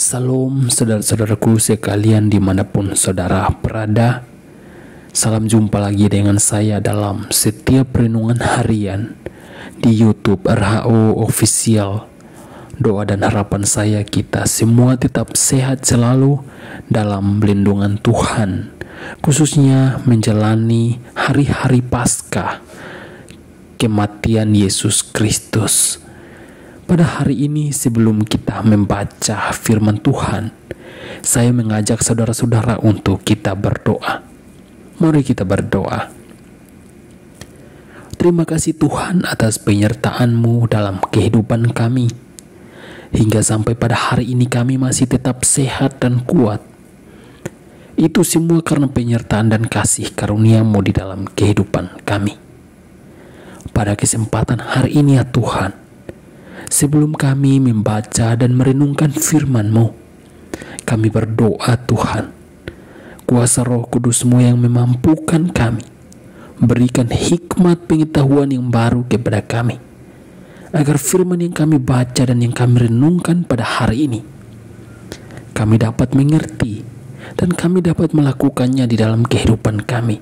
Salam saudara-saudaraku sekalian dimanapun saudara berada. Salam jumpa lagi dengan saya dalam setiap renungan harian di YouTube RHO Official. Doa dan harapan saya kita semua tetap sehat selalu dalam lindungan Tuhan, khususnya menjalani hari-hari Paskah kematian Yesus Kristus. Pada hari ini sebelum kita membaca firman Tuhan, saya mengajak saudara-saudara untuk kita berdoa. Mari kita berdoa. Terima kasih Tuhan atas penyertaan-Mu dalam kehidupan kami. Hingga sampai pada hari ini kami masih tetap sehat dan kuat. Itu semua karena penyertaan dan kasih karunia-Mu di dalam kehidupan kami. Pada kesempatan hari ini ya Tuhan, sebelum kami membaca dan merenungkan firman-Mu, kami berdoa Tuhan, kuasa Roh Kudus-Mu yang memampukan kami, berikan hikmat pengetahuan yang baru kepada kami, agar firman yang kami baca dan yang kami renungkan pada hari ini, kami dapat mengerti dan kami dapat melakukannya di dalam kehidupan kami,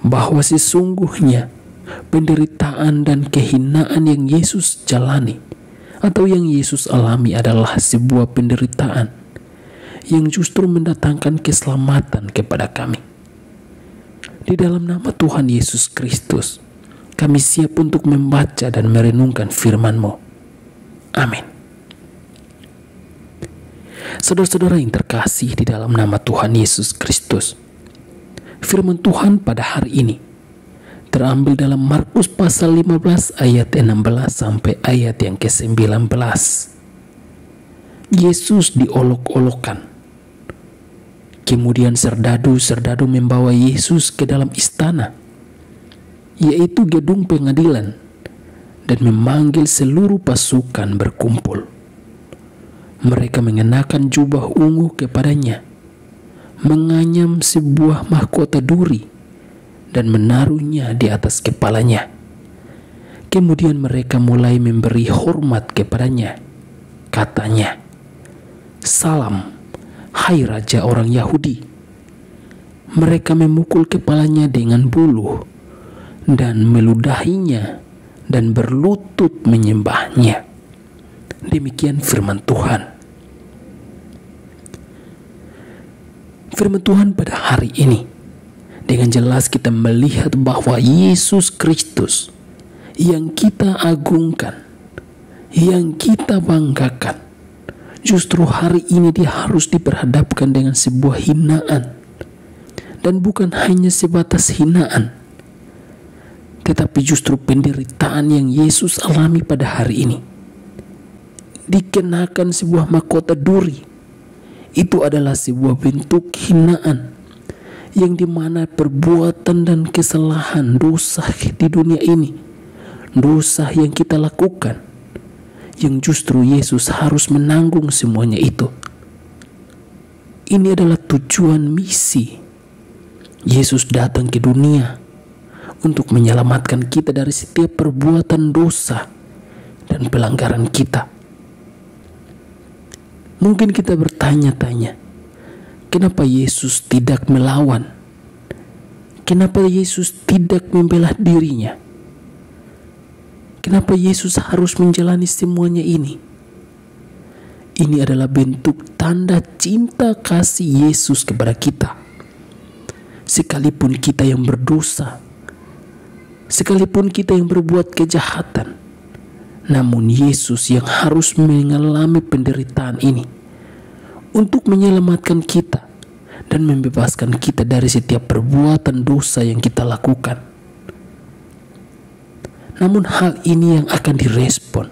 bahwa sesungguhnya penderitaan dan kehinaan yang Yesus jalani atau yang Yesus alami adalah sebuah penderitaan yang justru mendatangkan keselamatan kepada kami. Di dalam nama Tuhan Yesus Kristus, kami siap untuk membaca dan merenungkan firman-Mu. Amin. Saudara-saudara yang terkasih di dalam nama Tuhan Yesus Kristus, firman Tuhan pada hari ini terambil dalam Markus pasal 15 ayat 16 sampai ayat yang ke-19. Yesus diolok-olokkan. Kemudian serdadu-serdadu membawa Yesus ke dalam istana, yaitu gedung pengadilan, dan memanggil seluruh pasukan berkumpul. Mereka mengenakan jubah ungu kepadanya, menganyam sebuah mahkota duri, dan menaruhnya di atas kepalanya. Kemudian mereka mulai memberi hormat kepadanya. Katanya, "Salam, hai Raja orang Yahudi." Mereka memukul kepalanya dengan buluh dan meludahinya dan berlutut menyembahnya. Demikian firman Tuhan. Firman Tuhan pada hari ini, dengan jelas kita melihat bahwa Yesus Kristus yang kita agungkan, yang kita banggakan, justru hari ini dia harus diperhadapkan dengan sebuah hinaan. Dan bukan hanya sebatas hinaan, tetapi justru penderitaan yang Yesus alami pada hari ini. Dikenakan sebuah mahkota duri, itu adalah sebuah bentuk hinaan, yang dimana perbuatan dan kesalahan dosa di dunia ini, dosa yang kita lakukan, yang justru Yesus harus menanggung semuanya itu. Ini adalah tujuan misi Yesus datang ke dunia untuk menyelamatkan kita dari setiap perbuatan dosa dan pelanggaran kita. Mungkin kita bertanya-tanya, kenapa Yesus tidak melawan? Kenapa Yesus tidak membela dirinya? Kenapa Yesus harus menjalani semuanya ini? Ini adalah bentuk tanda cinta kasih Yesus kepada kita. Sekalipun kita yang berdosa, sekalipun kita yang berbuat kejahatan, namun Yesus yang harus mengalami penderitaan ini untuk menyelamatkan kita dan membebaskan kita dari setiap perbuatan dosa yang kita lakukan. Namun hal ini yang akan direspon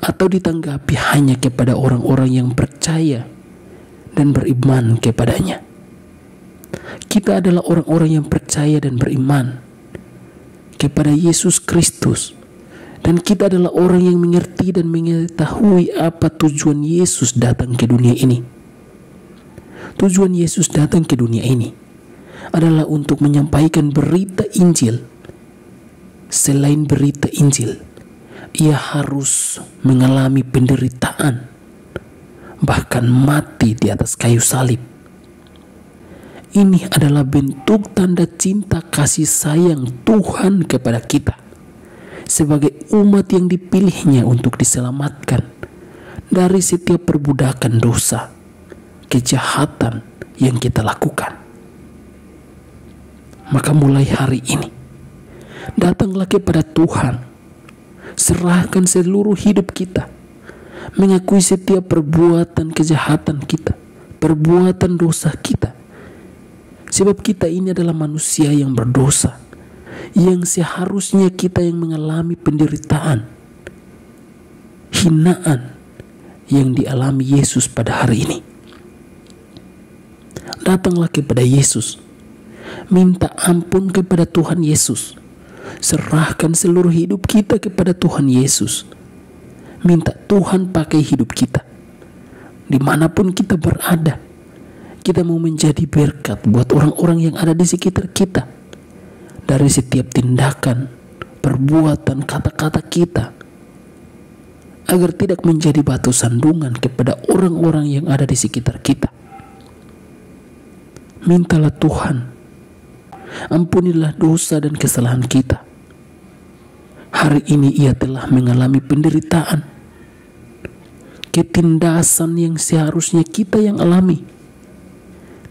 atau ditanggapi hanya kepada orang-orang yang percaya dan beriman kepadanya. Kita adalah orang-orang yang percaya dan beriman kepada Yesus Kristus, dan kita adalah orang yang mengerti dan mengetahui apa tujuan Yesus datang ke dunia ini. Tujuan Yesus datang ke dunia ini adalah untuk menyampaikan berita Injil. Selain berita Injil, ia harus mengalami penderitaan, bahkan mati di atas kayu salib. Ini adalah bentuk tanda cinta kasih sayang Tuhan kepada kita sebagai umat yang dipilihnya untuk diselamatkan dari setiap perbudakan dosa, kejahatan yang kita lakukan. Maka mulai hari ini, datanglah kepada Tuhan, serahkan seluruh hidup kita, mengakui setiap perbuatan kejahatan kita, perbuatan dosa kita. Sebab kita ini adalah manusia yang berdosa, yang seharusnya kita yang mengalami penderitaan, hinaan yang dialami Yesus pada hari ini. Datanglah kepada Yesus, minta ampun kepada Tuhan Yesus, serahkan seluruh hidup kita kepada Tuhan Yesus. Minta Tuhan pakai hidup kita, dimanapun kita berada. Kita mau menjadi berkat buat orang-orang yang ada di sekitar kita, dari setiap tindakan, perbuatan, kata-kata kita, agar tidak menjadi batu sandungan kepada orang-orang yang ada di sekitar kita. Mintalah Tuhan, ampunilah dosa dan kesalahan kita. Hari ini ia telah mengalami penderitaan, ketindasan yang seharusnya kita yang alami.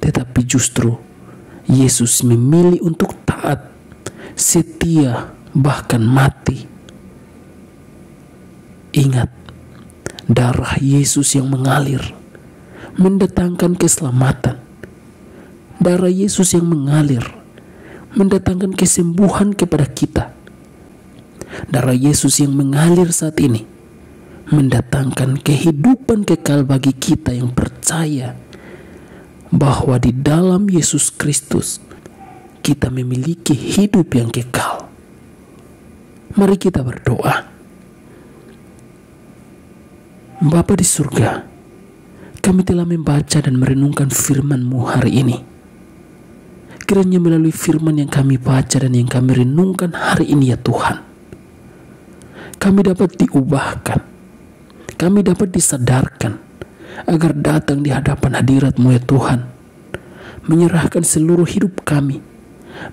Tetapi justru Yesus memilih untuk taat, setia, bahkan mati. Ingat, darah Yesus yang mengalir mendatangkan keselamatan. Darah Yesus yang mengalir mendatangkan kesembuhan kepada kita. Darah Yesus yang mengalir saat ini mendatangkan kehidupan kekal bagi kita yang percaya bahwa di dalam Yesus Kristus kita memiliki hidup yang kekal. Mari kita berdoa. Bapa di surga, kami telah membaca dan merenungkan firman-Mu hari ini. Kiranya melalui firman yang kami baca dan yang kami renungkan hari ini ya Tuhan, kami dapat diubahkan, kami dapat disadarkan agar datang di hadapan hadirat-Mu ya Tuhan, menyerahkan seluruh hidup kami,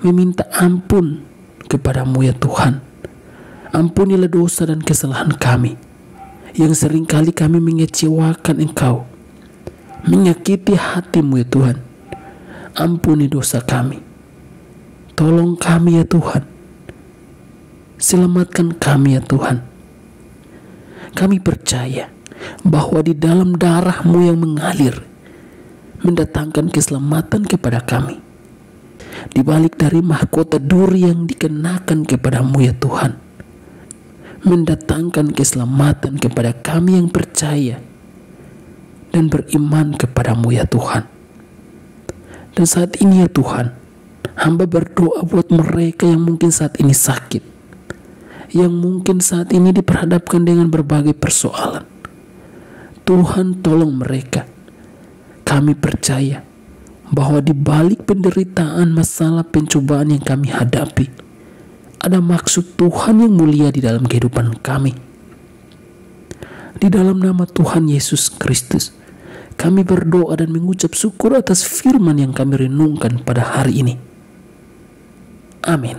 meminta ampun kepada-Mu ya Tuhan. Ampunilah dosa dan kesalahan kami yang seringkali kami mengecewakan Engkau, menyakiti hati-Mu ya Tuhan. Ampuni dosa kami, tolong kami ya Tuhan, selamatkan kami ya Tuhan. Kami percaya bahwa di dalam darah-Mu yang mengalir mendatangkan keselamatan kepada kami. Di balik dari mahkota duri yang dikenakan kepada-Mu ya Tuhan, mendatangkan keselamatan kepada kami yang percaya dan beriman kepada-Mu ya Tuhan. Dan saat ini ya Tuhan, hamba berdoa buat mereka yang mungkin saat ini sakit, yang mungkin saat ini diperhadapkan dengan berbagai persoalan. Tuhan tolong mereka. Kami percaya bahwa di balik penderitaan, masalah, pencobaan yang kami hadapi, ada maksud Tuhan yang mulia di dalam kehidupan kami. Di dalam nama Tuhan Yesus Kristus, kami berdoa dan mengucap syukur atas firman yang kami renungkan pada hari ini. Amin.